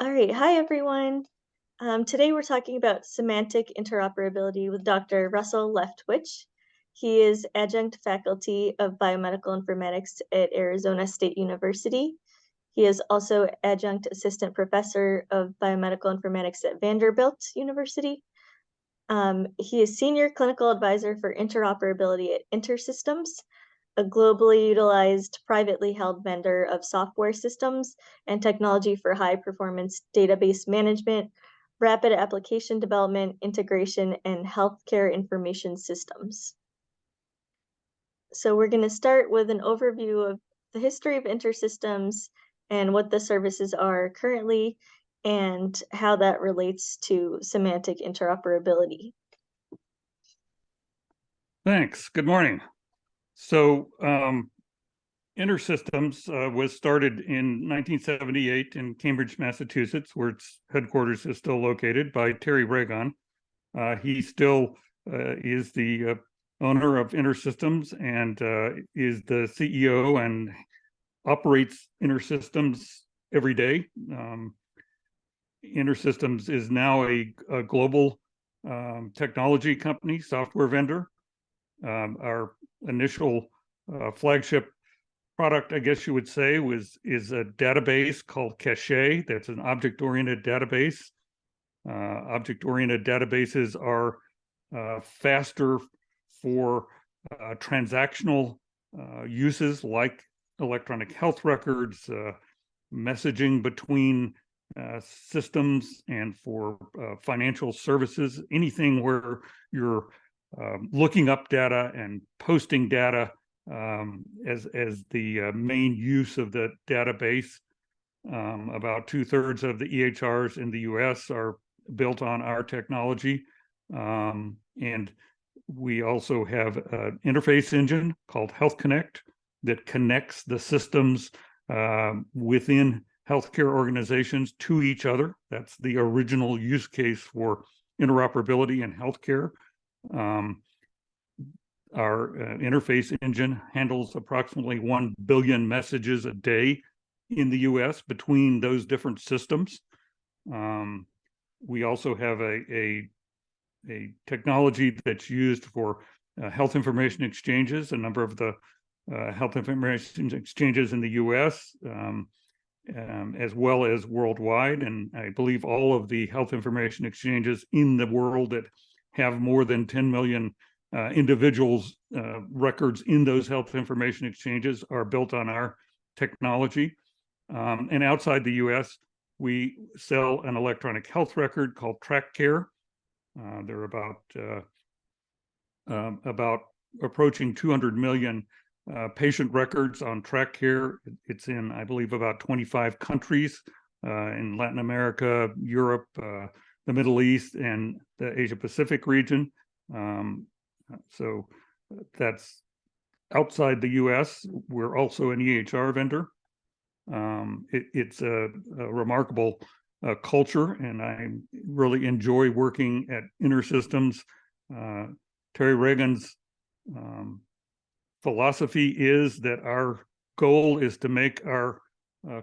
All right, hi everyone. Today we're talking about semantic interoperability with Dr. Russell Leftwich. He is adjunct faculty of Biomedical Informatics at Arizona State University. He is also adjunct assistant professor of Biomedical Informatics at Vanderbilt University. He is senior clinical advisor for interoperability at InterSystems, a globally utilized privately held vendor of software systems and technology for high-performance database management, rapid application development, integration, and healthcare information systems. So we're going to start with an overview of the history of InterSystems and what the services are currently and how that relates to semantic interoperability. Thanks. Good morning. So InterSystems was started in 1978 in Cambridge, Massachusetts, where its headquarters is still located, by Terry Regan. He still is the owner of InterSystems and is the CEO and operates InterSystems every day. InterSystems is now a global technology company, software vendor. Our initial flagship product, I guess you would say, is a database called Cache. That's an object-oriented database. Object-oriented databases are faster for transactional uses like electronic health records, messaging between systems, and for financial services, anything where you're looking up data and posting data as the main use of the database. About 2/3 of the EHRs in the US are built on our technology. And we also have an interface engine called Health Connect that connects the systems within healthcare organizations to each other. That's the original use case for interoperability in healthcare. Our interface engine handles approximately 1 billion messages a day in the US between those different systems. We also have a technology that's used for health information exchanges, a number of the health information exchanges in the US, as well as worldwide. And I believe all of the health information exchanges in the world that have more than 10 million individuals' records in those health information exchanges are built on our technology. And outside the US, we sell an electronic health record called TrackCare. There are about approaching 200 million patient records on TrackCare. It's in, I believe, about 25 countries in Latin America, Europe, the Middle East, and the Asia Pacific region. So that's outside the US. We're also an EHR vendor. It's a remarkable culture, and I really enjoy working at InterSystems. Terry Regan's philosophy is that our goal is to make our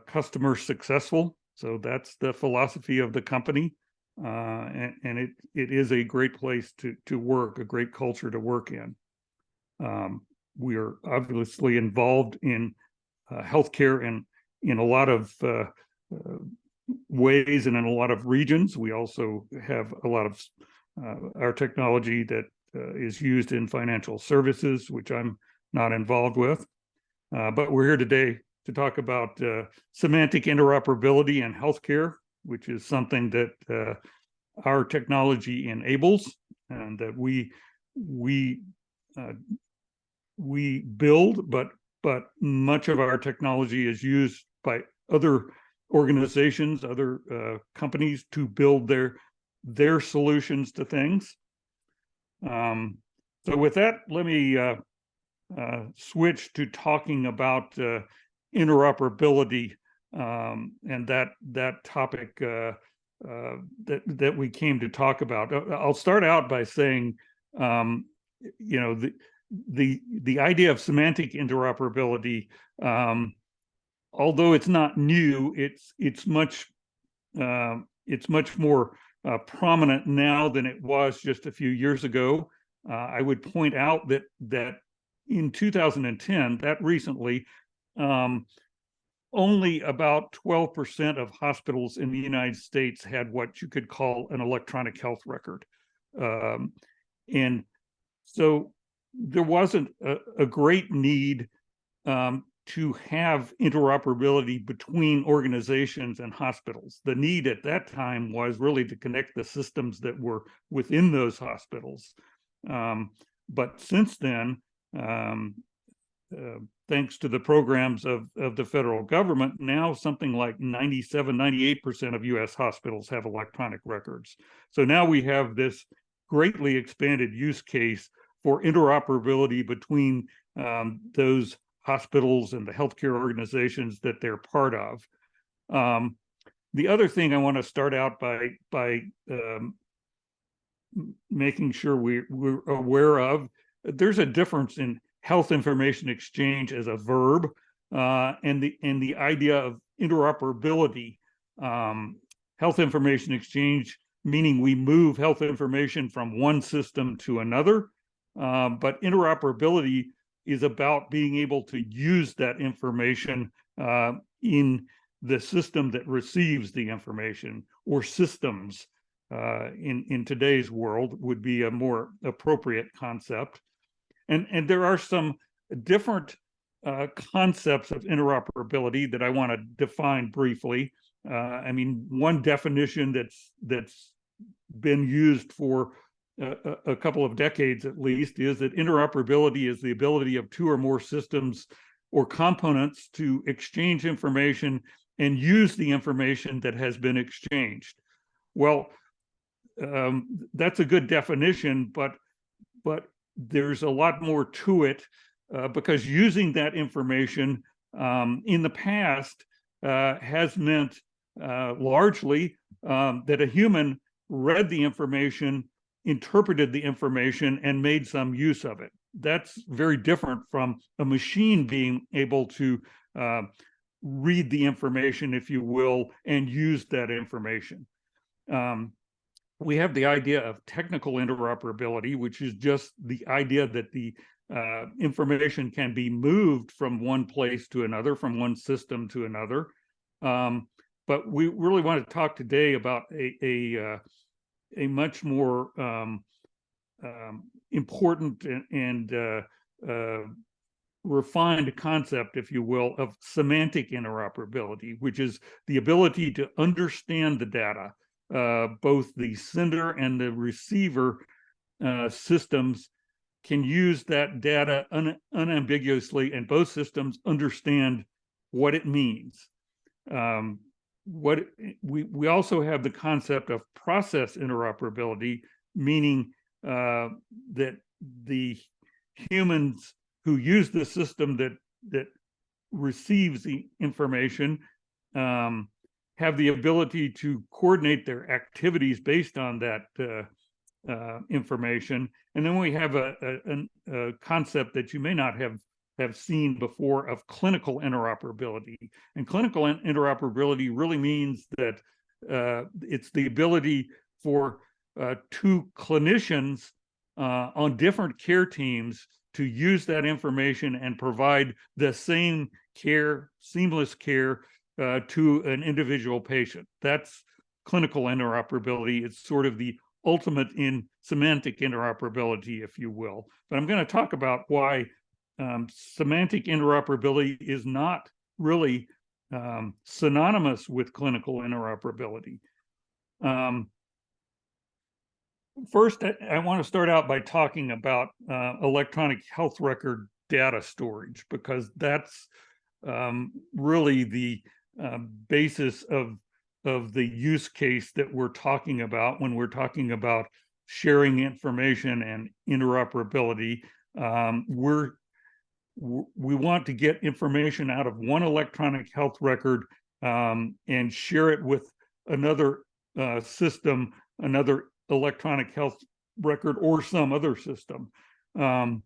customers successful. So that's the philosophy of the company. And it is a great place to work, a great culture to work in. We are obviously involved in healthcare and in a lot of ways and in a lot of regions. We also have a lot of our technology that is used in financial services, which I'm not involved with. But we're here today to talk about semantic interoperability in healthcare, which is something that our technology enables, and that we build, but much of our technology is used by other organizations, other companies, to build their solutions to things. So with that, let me switch to talking about interoperability and that topic that we came to talk about. I'll start out by saying, you know, the idea of semantic interoperability, although it's not new, it's much it's much more prominent now than it was just a few years ago. I would point out that in 2010, that recently, only about 12% of hospitals in the United States had what you could call an electronic health record. And so there wasn't a great need to have interoperability between organizations and hospitals. The need at that time was really to connect the systems that were within those hospitals. But since then, thanks to the programs of the federal government, now something like 97, 98% of US hospitals have electronic records. So now we have this greatly expanded use case for interoperability between those hospitals and the healthcare organizations that they're part of. The other thing I want to start out by making sure we're aware of, there's a difference in health information exchange as a verb and the idea of interoperability. Health information exchange, meaning we move health information from one system to another, but interoperability is about being able to use that information in the system that receives the information, or systems in today's world would be a more appropriate concept. And there are some different concepts of interoperability that I want to define briefly. I mean, one definition that's been used for a couple of decades at least is that interoperability is the ability of two or more systems or components to exchange information and use the information that has been exchanged. Well, that's a good definition, but there's a lot more to it because using that information in the past has meant largely that a human read the information, interpreted the information, and made some use of it. That's very different from a machine being able to read the information, if you will, and use that information. We have the idea of technical interoperability, which is just the idea that the information can be moved from one place to another, from one system to another. But we really want to talk today about a much more important and refined concept, if you will, of semantic interoperability, which is the ability to understand the data. Both the sender and the receiver systems can use that data unambiguously, and both systems understand what it means. We also have the concept of process interoperability, meaning that the humans who use the system that receives the information have the ability to coordinate their activities based on that information. And then we have a concept that you may not have seen before of clinical interoperability. And clinical interoperability really means that it's the ability for two clinicians on different care teams to use that information and provide the same care, seamless care, to an individual patient. That's clinical interoperability. It's sort of the ultimate in semantic interoperability, if you will. But I'm going to talk about why semantic interoperability is not really synonymous with clinical interoperability. First, I want to start out by talking about electronic health record data storage, because that's really the basis of the use case that we're talking about when we're talking about sharing information and interoperability. We want to get information out of one electronic health record and share it with another system, another electronic health record, or some other system. In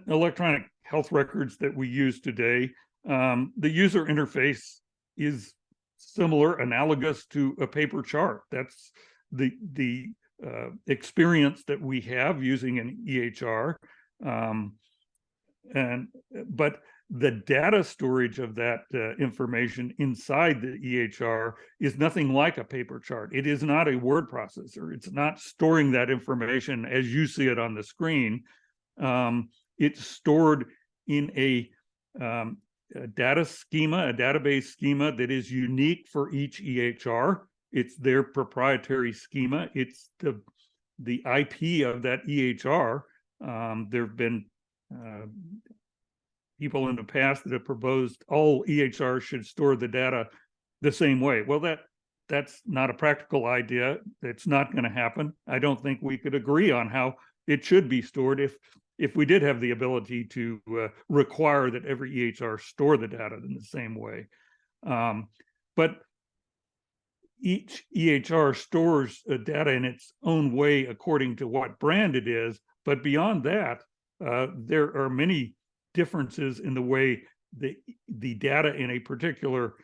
electronic health records that we use today, the user interface is similar, analogous to a paper chart. That's the experience that we have using an EHR. But the data storage of that information inside the EHR is nothing like a paper chart. It is not a word processor. It's not storing that information as you see it on the screen. It's stored in a data schema, a database schema that is unique for each EHR. It's their proprietary schema. It's the IP of that EHR. There have been people in the past that have proposed all EHRs should store the data the same way. Well, that's not a practical idea. It's not going to happen. I don't think we could agree on how it should be stored if we did have the ability to require that every EHR store the data in the same way. But each EHR stores data in its own way according to what brand it is. But beyond that, there are many differences in the way the data in a particular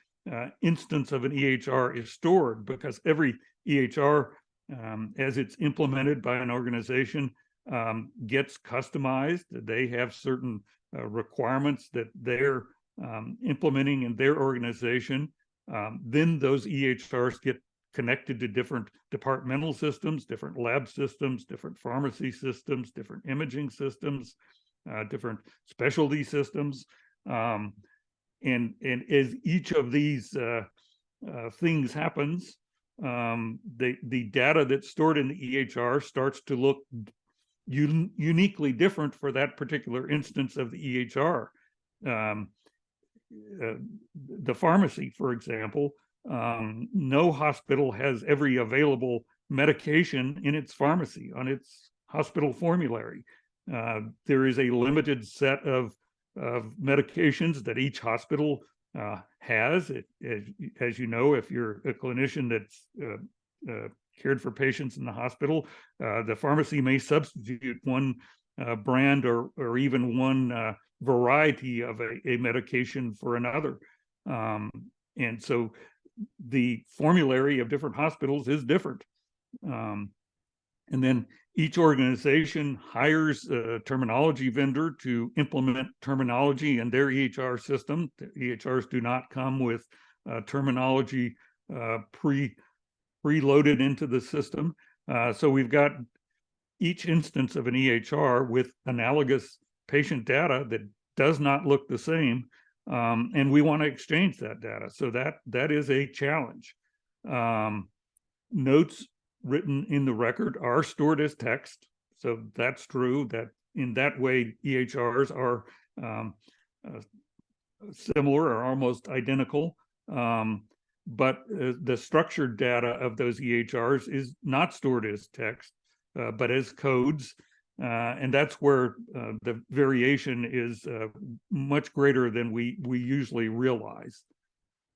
instance of an EHR is stored, because every EHR, as it's implemented by an organization, gets customized. They have certain requirements that they're implementing in their organization. Then those EHRs get connected to different departmental systems, different lab systems, different pharmacy systems, different imaging systems, different specialty systems. And as each of these things happens, the data that's stored in the EHR starts to look uniquely different for that particular instance of the EHR. The pharmacy, for example, no hospital has every available medication in its pharmacy on its hospital formulary. There is a limited set of medications that each hospital has. As you know, if you're a clinician that's cared for patients in the hospital, the pharmacy may substitute one brand or even one variety of a medication for another. And so the formulary of different hospitals is different. And then each organization hires a terminology vendor to implement terminology in their EHR system. The EHRs do not come with terminology preloaded into the system. So we've got each instance of an EHR with analogous patient data that does not look the same, and we want to exchange that data. So that is a challenge. Notes written in the record are stored as text, so that's true. That in that way, EHRs are similar or almost identical. But the structured data of those EHRs is not stored as text, but as codes. And that's where the variation is much greater than we usually realize.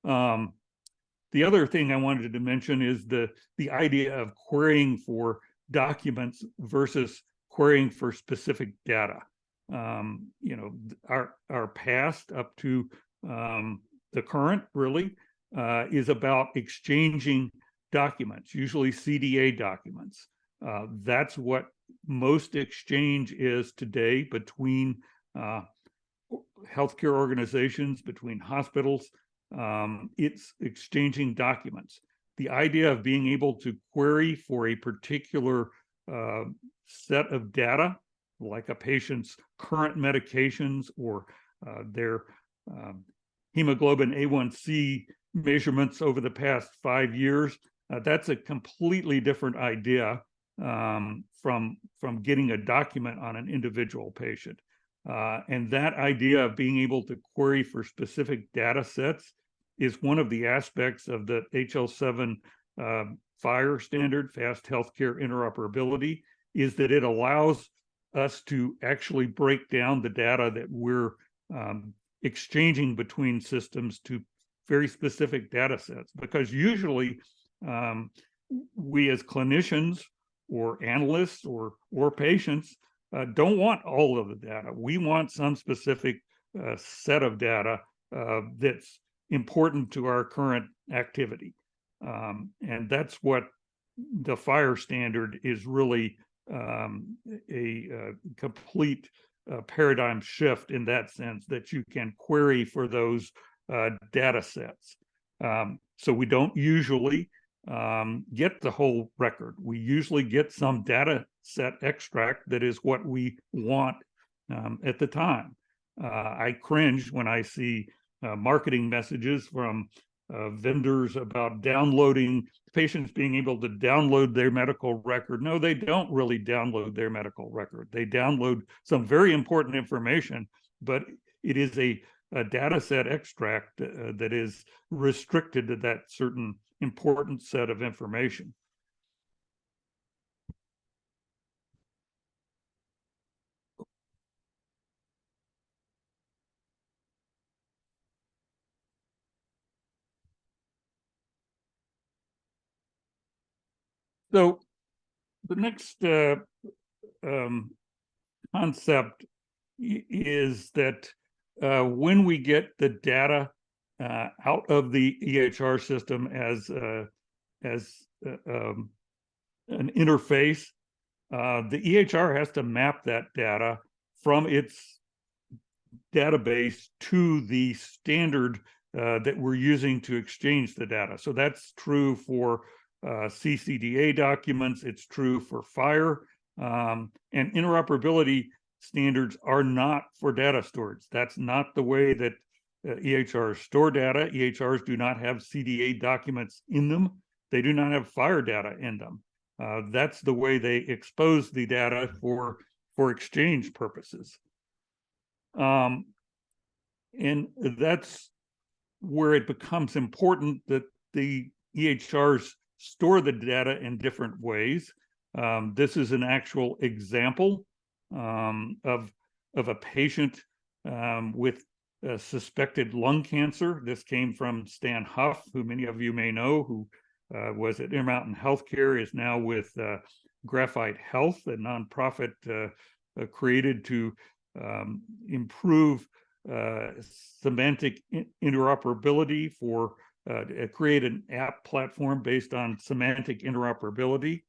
The other thing I wanted to mention is the idea of querying for documents versus querying for specific data. Our past up to the current really is about exchanging documents, usually CDA documents. That's what most exchange is today between healthcare organizations, between hospitals. It's exchanging documents. The idea of being able to query for a particular set of data, like a patient's current medications or their hemoglobin A1C measurements over the past 5 years, that's a completely different idea from getting a document on an individual patient. And that idea of being able to query for specific data sets is one of the aspects of the HL7 FHIR standard, Fast Healthcare Interoperability, is that it allows us to actually break down the data that we're exchanging between systems to very specific data sets. Because usually we as clinicians or analysts or patients don't want all of the data. We want some specific set of data that's important to our current activity. And that's what the FHIR standard is really a complete paradigm shift in that sense, that you can query for those data sets. So we don't usually get the whole record. We usually get some data set extract that is what we want at the time. I cringe when I see marketing messages from vendors about downloading, patients being able to download their medical record. No, they don't really download their medical record. They download some very important information, but it is a data set extract that is restricted to that certain important set of information. So the next concept is that when we get the data out of the EHR system as an interface, the EHR has to map that data from its database to the standard that we're using to exchange the data. So that's true for CCDA documents, it's true for FHIR, and interoperability standards are not for data storage. That's not the way that EHRs store data. EHRs do not have CDA documents in them. They do not have FHIR data in them. That's the way they expose the data for exchange purposes. And that's where it becomes important that the EHRs store the data in different ways. This is an actual example of a patient with suspected lung cancer. This came from Stan Huff, who many of you may know, who was at Intermountain Healthcare, is now with Graphite Health, a nonprofit created to improve semantic interoperability for create an app platform based on semantic interoperability.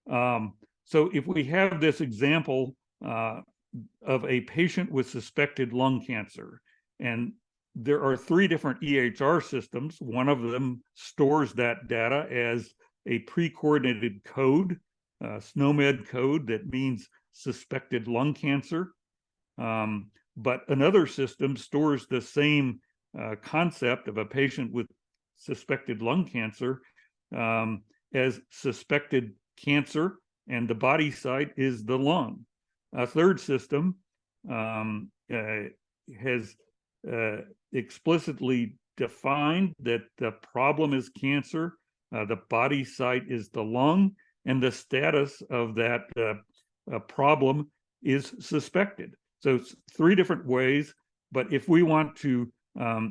So if we have this example of a patient with suspected lung cancer, and there are 3 different EHR systems, one of them stores that data as a pre-coordinated code, SNOMED code, that means suspected lung cancer. But another system stores the same concept of a patient with suspected lung cancer as suspected cancer, and the body site is the lung. A third system has explicitly defined that the problem is cancer, the body site is the lung, and the status of that problem is suspected. So it's 3 different ways, but if we want to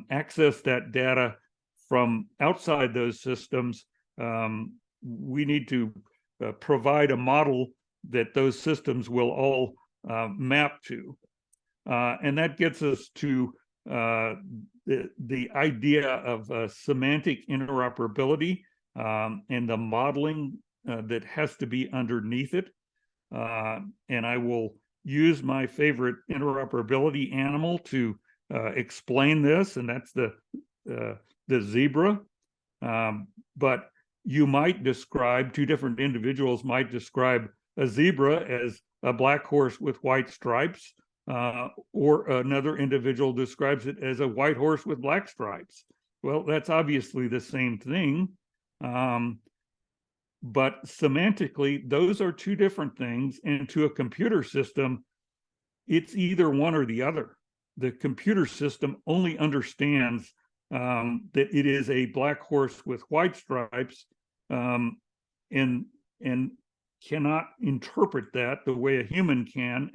access that data from outside those systems, we need to provide a model that those systems will all map to. And that gets us to the idea of semantic interoperability and the modeling that has to be underneath it. And I will use my favorite interoperability animal to explain this, and that's the zebra. But you might describe, 2 different individuals might describe a zebra as a black horse with white stripes, or another individual describes it as a white horse with black stripes. Well, that's obviously the same thing. But semantically, those are 2 different things, and to a computer system, it's either one or the other. The computer system only understands that it is a black horse with white stripes, and cannot interpret that the way a human can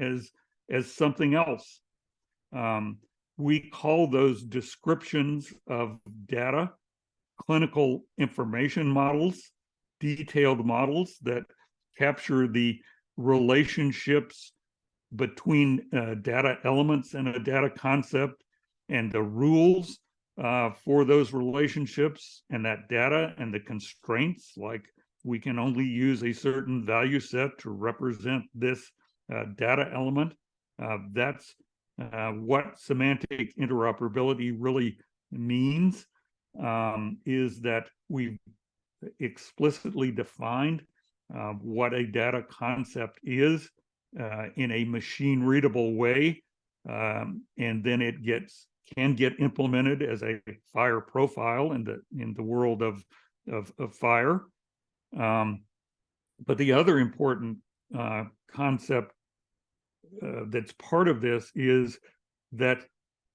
as something else. We call those descriptions of data clinical information models, detailed models that capture the relationships between data elements and a data concept, and the rules for those relationships and that data and the constraints, like we can only use a certain value set to represent this data element. That's what semantic interoperability really means, is that we've explicitly defined what a data concept is in a machine readable way, and then it can get implemented as a FHIR profile in the world of FHIR. But the other important concept that's part of this is that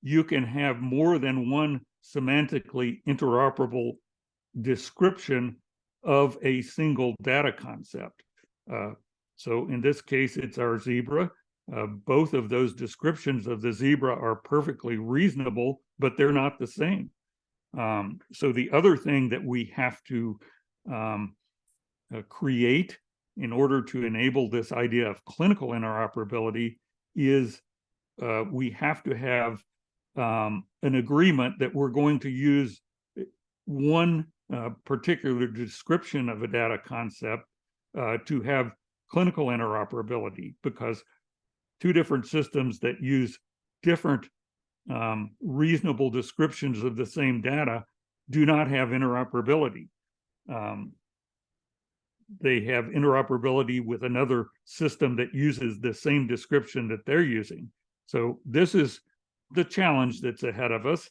you can have more than one semantically interoperable description of a single data concept. So in this case, it's our zebra. Both of those descriptions of the zebra are perfectly reasonable, but they're not the same. So the other thing that we have to create in order to enable this idea of clinical interoperability is we have to have an agreement that we're going to use one particular description of a data concept to have clinical interoperability, because two different systems that use different reasonable descriptions of the same data do not have interoperability. They have interoperability with another system that uses the same description that they're using. So this is the challenge that's ahead of us,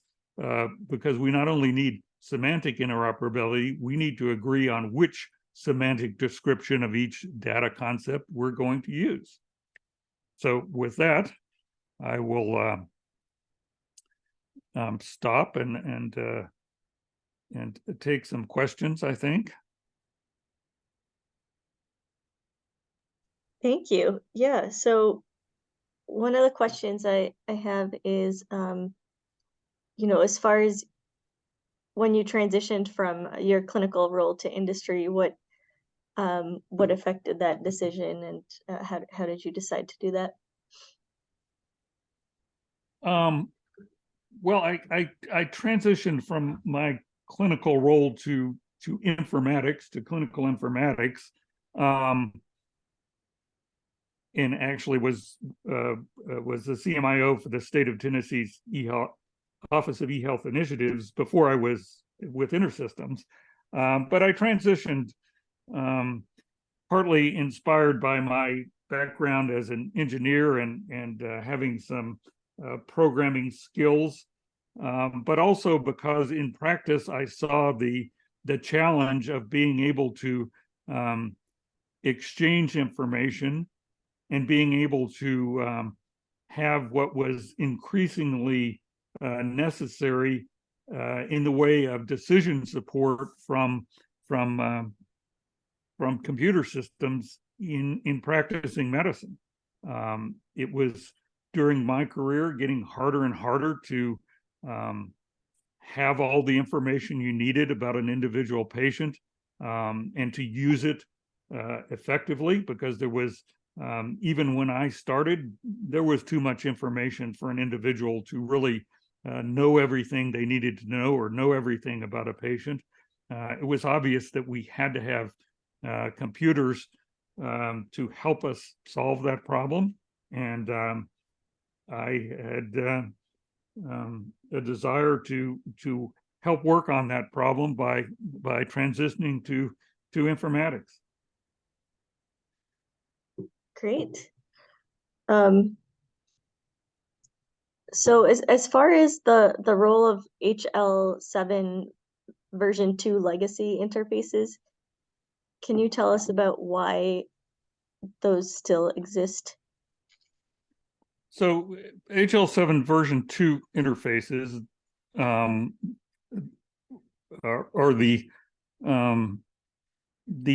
because we not only need semantic interoperability, we need to agree on which semantic description of each data concept we're going to use. So with that, I will stop and take some questions, I think. Thank you. Yeah, so one of the questions I have is, as far as when you transitioned from your clinical role to industry, what affected that decision, and how did you decide to do that? Well, I transitioned from my clinical role to informatics, to clinical informatics, and actually was the CMIO for the state of Tennessee's Office of eHealth Initiatives before I was with InterSystems. But I transitioned partly inspired by my background as an engineer and having some programming skills, but also because in practice I saw the challenge of being able to exchange information and being able to have what was increasingly necessary in the way of decision support from computer systems in practicing medicine. It was during my career getting harder and harder to have all the information you needed about an individual patient and to use it effectively, because there was even when I started, there was too much information for an individual to really know everything they needed to know or know everything about a patient. It was obvious that we had to have computers to help us solve that problem. And I had a desire to help work on that problem by transitioning to informatics. Great. So as far as the role of HL7 version 2 legacy interfaces, can you tell us about why those still exist? So HL7 version 2 interfaces are the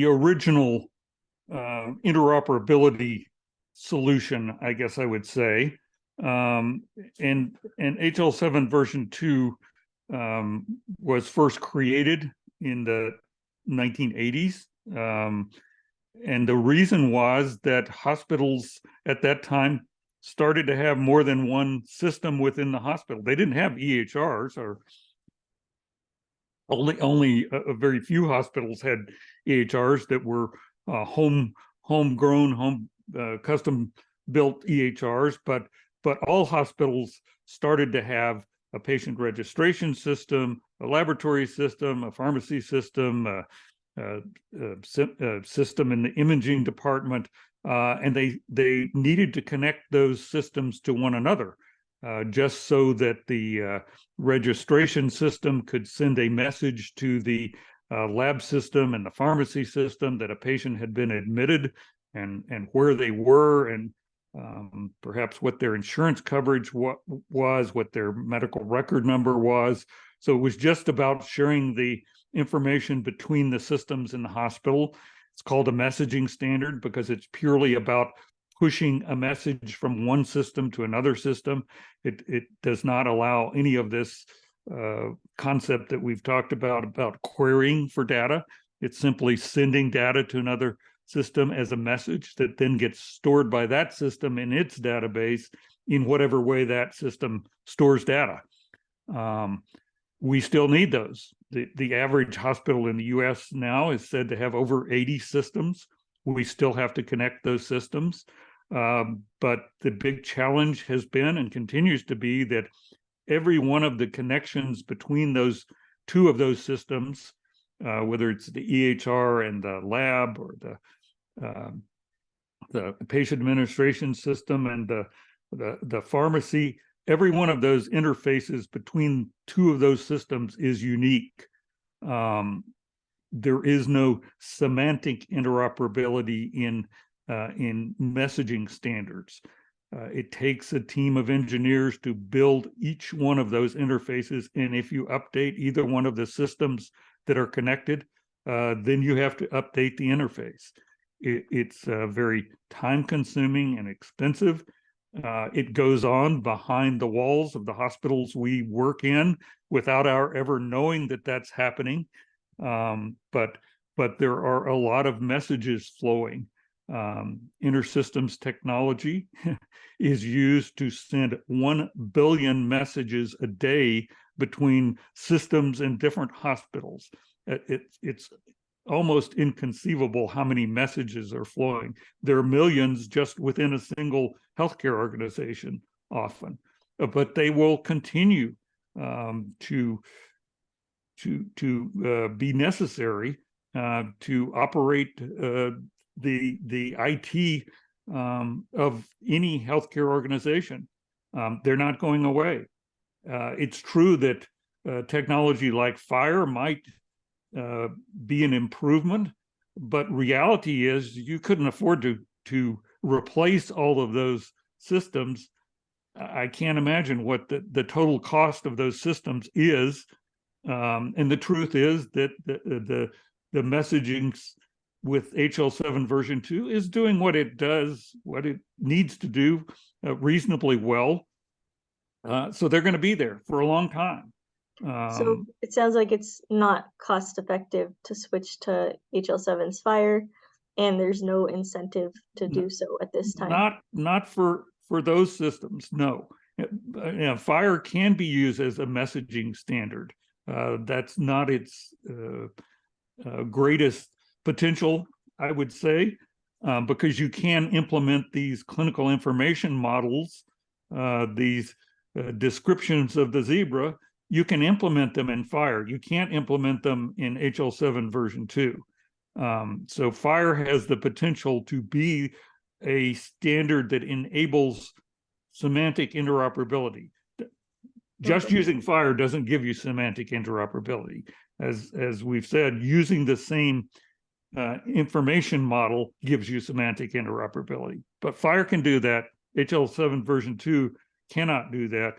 original interoperability solution, I guess I would say. And HL7 version 2 was first created in the 1980s. And the reason was that hospitals at that time started to have more than one system within the hospital. They didn't have EHRs, or Only a very few hospitals had EHRs that were homegrown, custom built EHRs, but all hospitals started to have a patient registration system, a laboratory system, a pharmacy system, a system in the imaging department, and they needed to connect those systems to one another, just so that the registration system could send a message to the lab system and the pharmacy system that a patient had been admitted and where they were, and perhaps what their insurance coverage was, what their medical record number was. So it was just about sharing the information between the systems in the hospital. It's called a messaging standard because it's purely about pushing a message from one system to another system. It does not allow any of this concept that we've talked about querying for data. It's simply sending data to another system as a message that then gets stored by that system in its database in whatever way that system stores data. We still need those. The average hospital in the US now is said to have over 80 systems. We still have to connect those systems. But the big challenge has been and continues to be that every one of the connections between those two of those systems, whether it's the EHR and the lab or the patient administration system and the pharmacy, every one of those interfaces between two of those systems is unique. There is no semantic interoperability in messaging standards. It takes a team of engineers to build each one of those interfaces, and if you update either one of the systems that are connected, then you have to update the interface. It's very time-consuming and expensive. It goes on behind the walls of the hospitals we work in without our ever knowing that that's happening. But there are a lot of messages flowing. InterSystems technology is used to send 1 billion messages a day between systems in different hospitals. It's almost inconceivable how many messages are flowing. There are millions just within a single healthcare organization often, but they will continue to be necessary to operate the IT of any healthcare organization. They're not going away. It's true that technology like FHIR might be an improvement, but reality is you couldn't afford to replace all of those systems. I can't imagine what the total cost of those systems is. And the truth is that the messaging with HL7 version 2 is doing what it does, what it needs to do reasonably well. So they're going to be there for a long time. So it sounds like it's not cost effective to switch to HL7's FHIR, and there's no incentive to do so at this time. Not for those systems, no. FHIR can be used as a messaging standard. That's not its greatest potential, I would say, because you can implement these clinical information models, these descriptions of the zebra. You can implement them in FHIR. You can't implement them in HL7 version 2. So FHIR has the potential to be a standard that enables semantic interoperability. Just using FHIR doesn't give you semantic interoperability. As we've said, using the same information model gives you semantic interoperability. But FHIR can do that. HL7 version 2 cannot do that.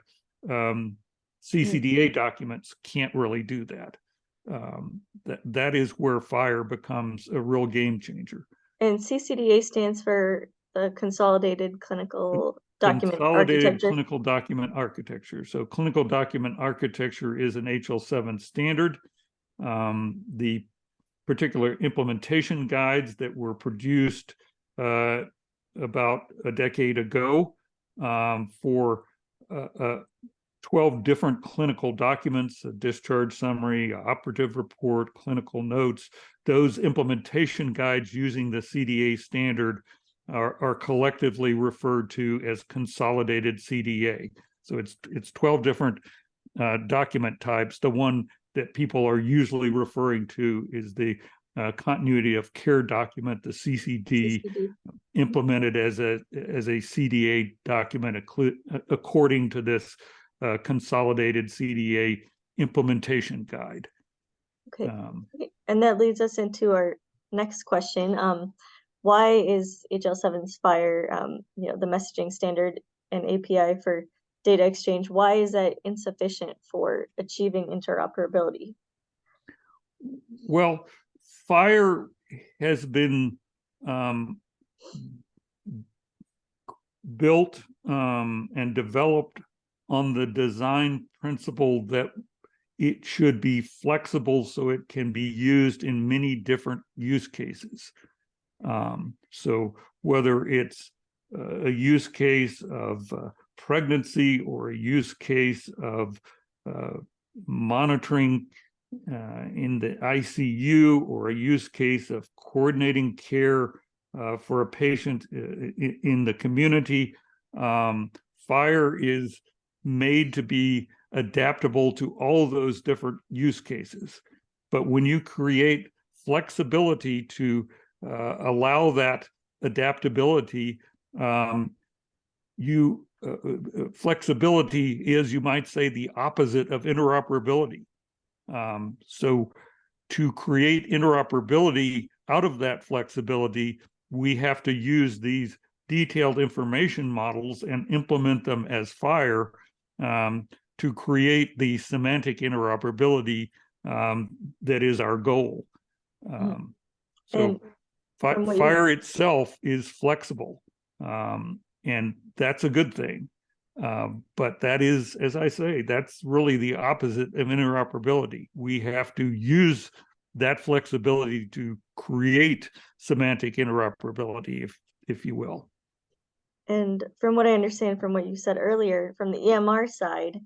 CCDA documents can't really do that. That is where FHIR becomes a real game changer. And CCDA stands for the Consolidated Clinical Document Architecture. Clinical Document Architecture. So clinical document architecture is an HL7 standard. The particular implementation guides that were produced about a decade ago for 12 different clinical documents, a discharge summary, operative report, clinical notes. Those implementation guides using the CDA standard are collectively referred to as consolidated CDA. So it's 12 different document types. The one that people are usually referring to is the continuity of care document, the CCD, implemented as a CDA document according to this consolidated CDA implementation guide. Okay. And that leads us into our next question. Why is HL7's FHIR, the messaging standard and API for data exchange, why is that insufficient for achieving interoperability? Well, FHIR has been built and developed on the design principle that it should be flexible so it can be used in many different use cases. So whether it's a use case of pregnancy or a use case of monitoring in the ICU or a use case of coordinating care for a patient in the community, FHIR is made to be adaptable to all of those different use cases. But when you create flexibility to allow that adaptability, flexibility is, you might say, the opposite of interoperability. So to create interoperability out of that flexibility, we have to use these detailed information models and implement them as FHIR to create the semantic interoperability that is our goal. So FHIR itself is flexible, and that's a good thing. But that is, as I say, that's really the opposite of interoperability. We have to use that flexibility to create semantic interoperability, if you will. And from what I understand from what you said earlier, from the EMR side,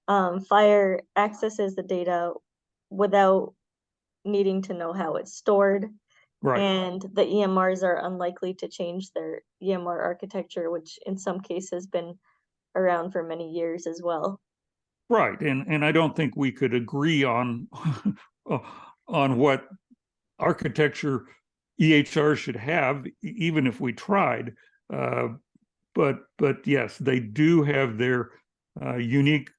FHIR accesses the data without needing to know how it's stored. Right. And the EMRs are unlikely to change their EMR architecture, which in some cases has been around for many years as well. Right. And I don't think we could agree on on what architecture EHR should have, even if we tried. But yes, they do have their unique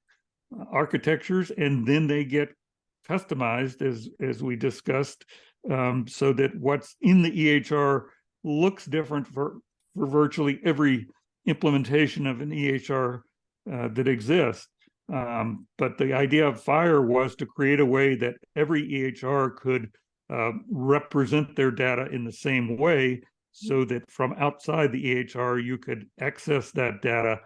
architectures, and then they get customized, as we discussed, so that what's in the EHR looks different for virtually every implementation of an EHR that exists. But the idea of FHIR was to create a way that every EHR could represent their data in the same way, so that from outside the EHR you could access that data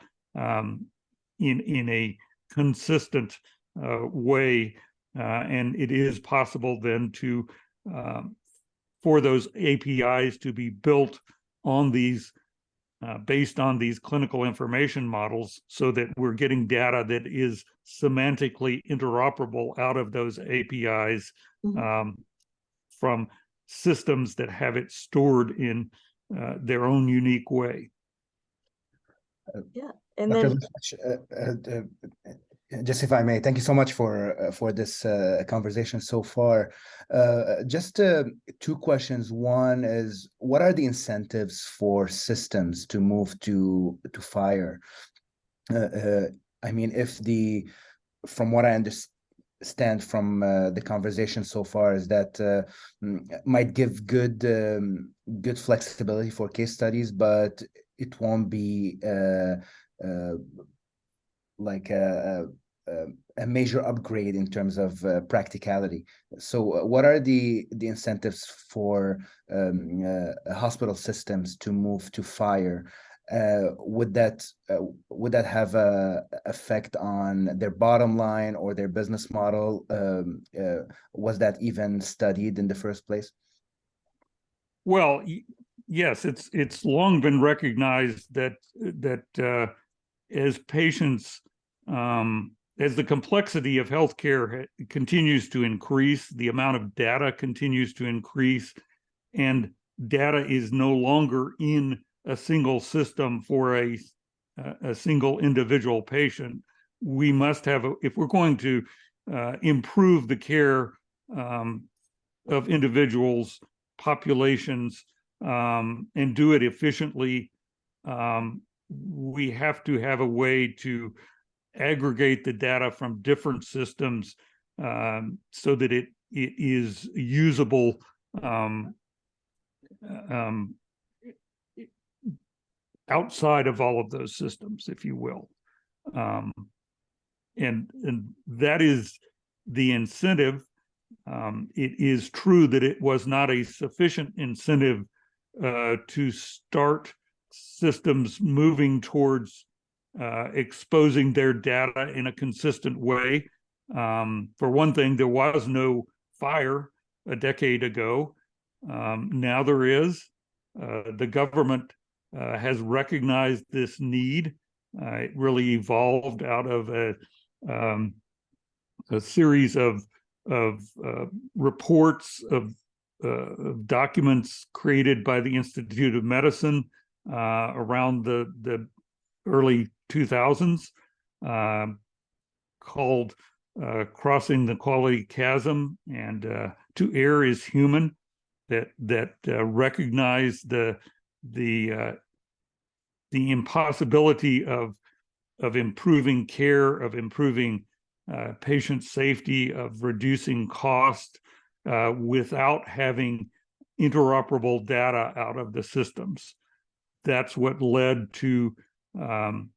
in a consistent way, and it is possible then to for those APIs to be built on these based on these clinical information models, so that we're getting data that is semantically interoperable out of those APIs from systems that have it stored in their own unique way. Yeah, and Dr. then just if I may, thank you so much for this conversation so far. Just two questions. One is, what are the incentives for systems to move to FHIR? I mean, from what I understand from the conversation so far, is that might give good flexibility for case studies, but it won't be like a major upgrade in terms of practicality. So what are the incentives for hospital systems to move to FHIR? Would that have a effect on their bottom line or their business model? Was that even studied in the first place? Well, yes, it's long been recognized that as patients as the complexity of healthcare continues to increase, the amount of data continues to increase, and data is no longer in a single system for a single individual patient. We must have, if we're going to improve the care of individuals, populations, and do it efficiently, we have to have a way to aggregate the data from different systems so that it is usable outside of all of those systems, if you will. And that is the incentive. It is true that it was not a sufficient incentive to start systems moving towards exposing their data in a consistent way. For one thing, there was no FHIR a decade ago. Now there is. The government has recognized this need. It really evolved out of a series of reports of documents created by the Institute of Medicine around the early 2000s, called Crossing the Quality Chasm and To Err is Human, that recognize the impossibility of improving care, of improving patient safety, of reducing cost without having interoperable data out of the systems. That's what led to the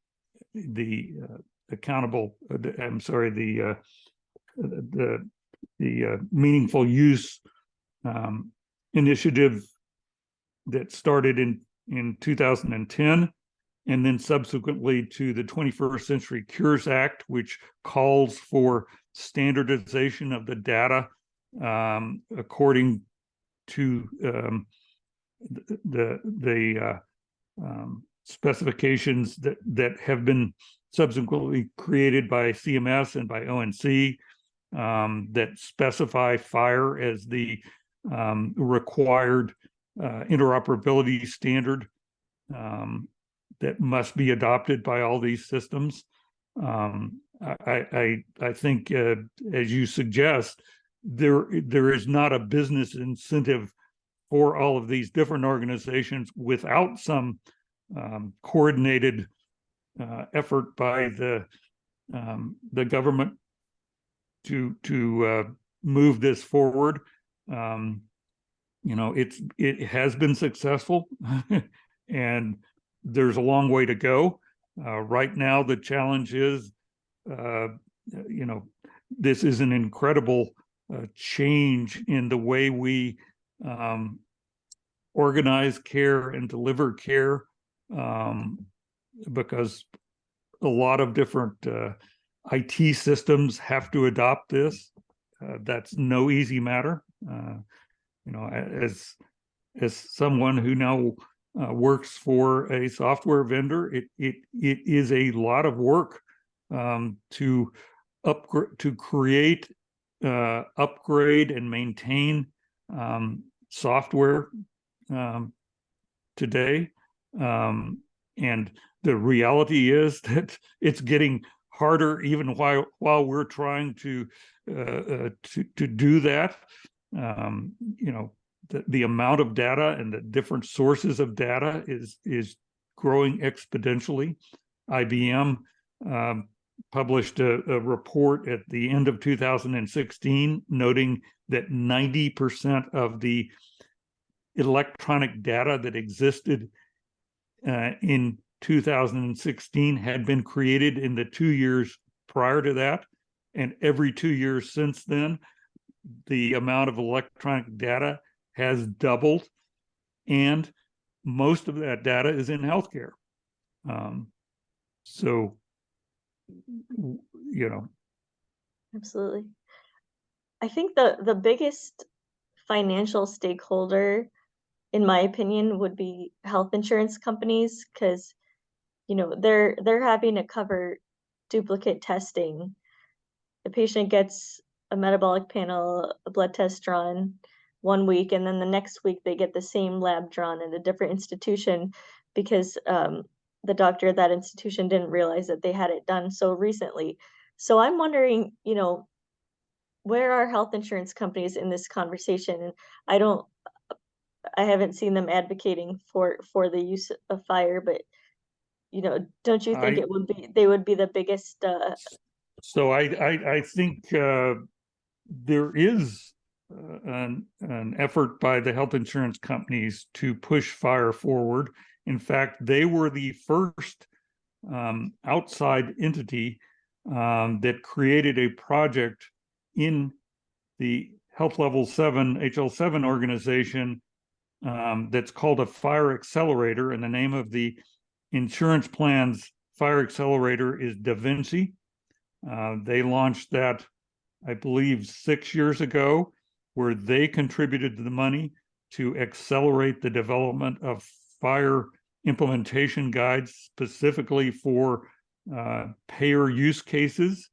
meaningful use initiative that started in 2010, and then subsequently to the 21st Century Cures Act, which calls for standardization of the data according to the specifications that have been subsequently created by CMS and by ONC that specify FHIR as the required interoperability standard that must be adopted by all these systems. I think, as you suggest, there is not a business incentive for all of these different organizations without some coordinated effort by the government to move this forward. It has been successful, and there's a long way to go. Right now, the challenge is, this is an incredible change in the way we organize care and deliver care, because a lot of different IT systems have to adopt this. That's no easy matter. As someone who now works for a software vendor, it is a lot of work to create, upgrade, and maintain software today. And the reality is that it's getting harder even while we're trying to do that. The amount of data and the different sources of data is growing exponentially. IBM published a report at the end of 2016 noting that 90% of the electronic data that existed in 2016 had been created in the 2 years prior to that, and every 2 years since then, the amount of electronic data has doubled, and most of that data is in healthcare. Absolutely. I think the biggest financial stakeholder, in my opinion, would be health insurance companies, because they're having to cover duplicate testing. The patient gets a metabolic panel, a blood test drawn 1 week, and then the next week they get the same lab drawn at a different institution because the doctor at that institution didn't realize that they had it done so recently. So I'm wondering, where are health insurance companies in this conversation? And I haven't seen them advocating for the use of FHIR, but don't you think they would be the biggest? So I think there is an effort by the health insurance companies to push FHIR forward. In fact, they were the first outside entity that created a project in the Health Level 7 HL7 organization that's called a FHIR accelerator, and the name of the insurance plan's FHIR accelerator is Da Vinci. They launched that, I believe, 6 years ago, where they contributed the money to accelerate the development of FHIR implementation guides specifically for payer use cases.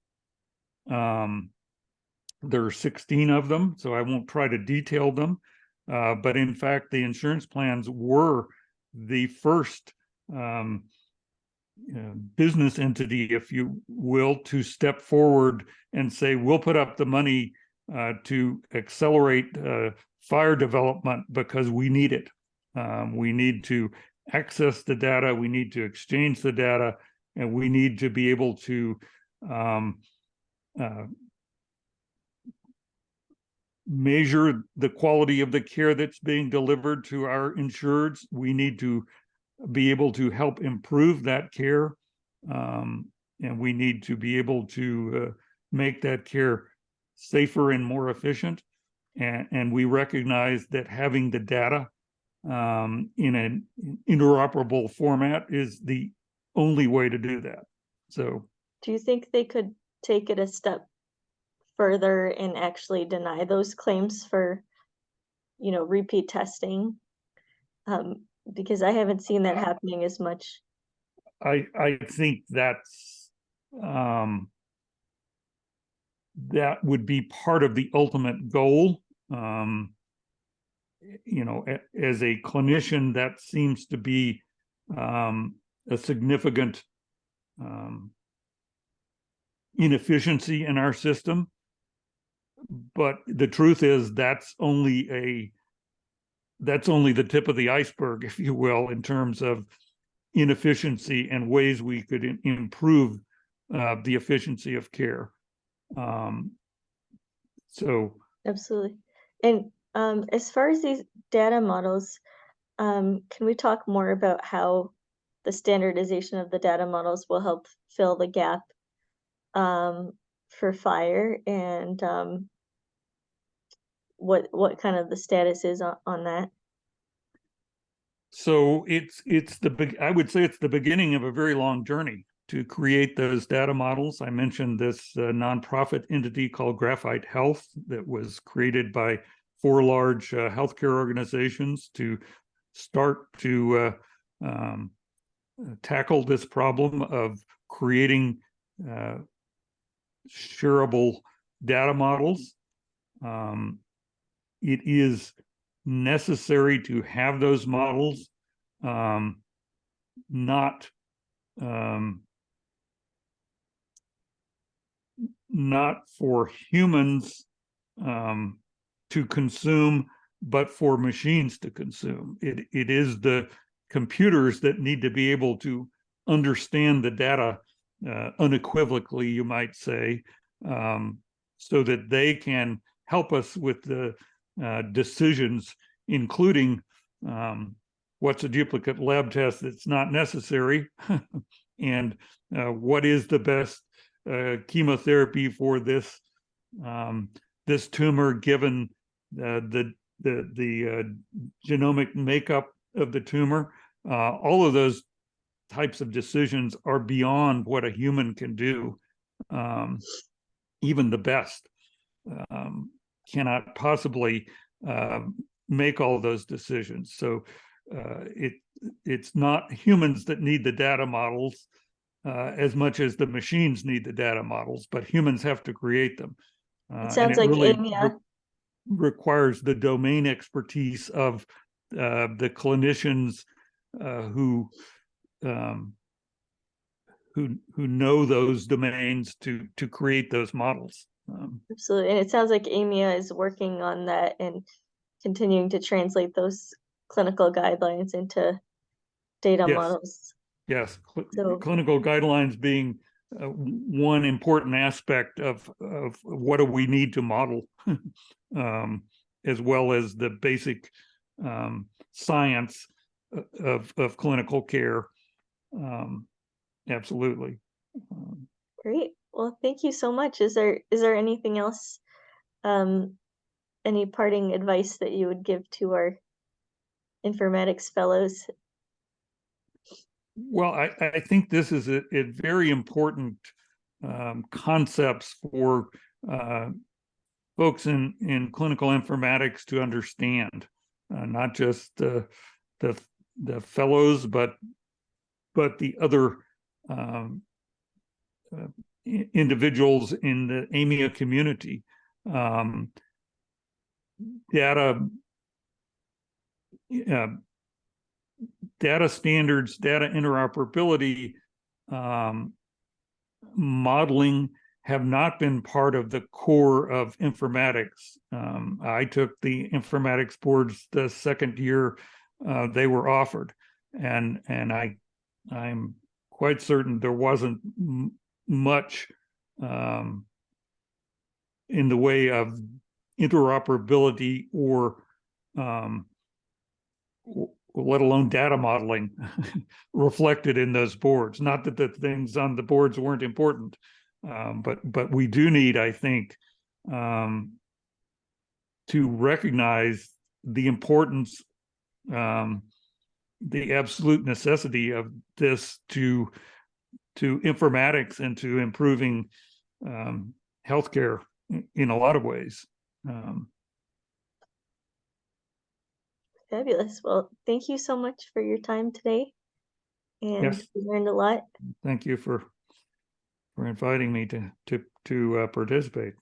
There are 16 of them, so I won't try to detail them. But in fact, the insurance plans were the first business entity, if you will, to step forward and say, we'll put up the money to accelerate FHIR development because we need it. We need to access the data, we need to exchange the data, and we need to be able to measure the quality of the care that's being delivered to our insureds. We need to be able to help improve that care, and we need to be able to make that care safer and more efficient. And we recognize that having the data in an interoperable format is the only way to do that. So, do you think they could take it a step further and actually deny those claims for, repeat testing? Because I haven't seen that happening as much. I think that's that would be part of the ultimate goal. As a clinician, that seems to be a significant inefficiency in our system. But the truth is, that's only the tip of the iceberg, if you will, in terms of inefficiency and ways we could improve the efficiency of care. So absolutely. And as far as these data models, can we talk more about how the standardization of the data models will help fill the gap for FHIR, and what kind of the status is on that? So I would say it's the beginning of a very long journey to create those data models. I mentioned this nonprofit entity called Graphite Health that was created by 4 large healthcare organizations to start to tackle this problem of creating shareable data models. It is necessary to have those models, not for humans to consume, but for machines to consume. It is the computers that need to be able to understand the data unequivocally, you might say, so that they can help us with the decisions, including what's a duplicate lab test that's not necessary, and what is the best chemotherapy for this tumor given the genomic makeup of the tumor. All of those types of decisions are beyond what a human can do. Even the best cannot possibly make all those decisions. So it's not humans that need the data models. as much as the machines need the data models, but humans have to create them. It And sounds it like really AMIA. requires the domain expertise of the clinicians who know those domains to create those models. Absolutely. And it sounds like AMIA is working on that and continuing to translate those clinical guidelines into data Yes. models. Yes, So clinical guidelines being one important aspect of what do we need to model, as well as the basic science of clinical care. Absolutely. great. Well, thank you so much. Is there anything else, any parting advice that you would give to our informatics fellows? Well, I think this is a very important concepts for folks in clinical informatics to understand, not just the fellows, but the other individuals in the AMIA community. Data standards, data interoperability, modeling have not been part of the core of informatics. I took the informatics boards the second year they were offered, and I'm quite certain there wasn't much in the way of interoperability or let alone data modeling reflected in those boards. Not that the things on the boards weren't important, but we do need, I think, to recognize the importance, the absolute necessity of this to informatics and to improving healthcare in a lot of ways. Fabulous. Well, thank you so much for your time today. And Yes. we learned a lot. Thank you for inviting me to participate.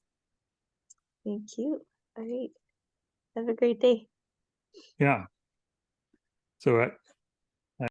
Thank you. All right. Have a great day. Yeah. So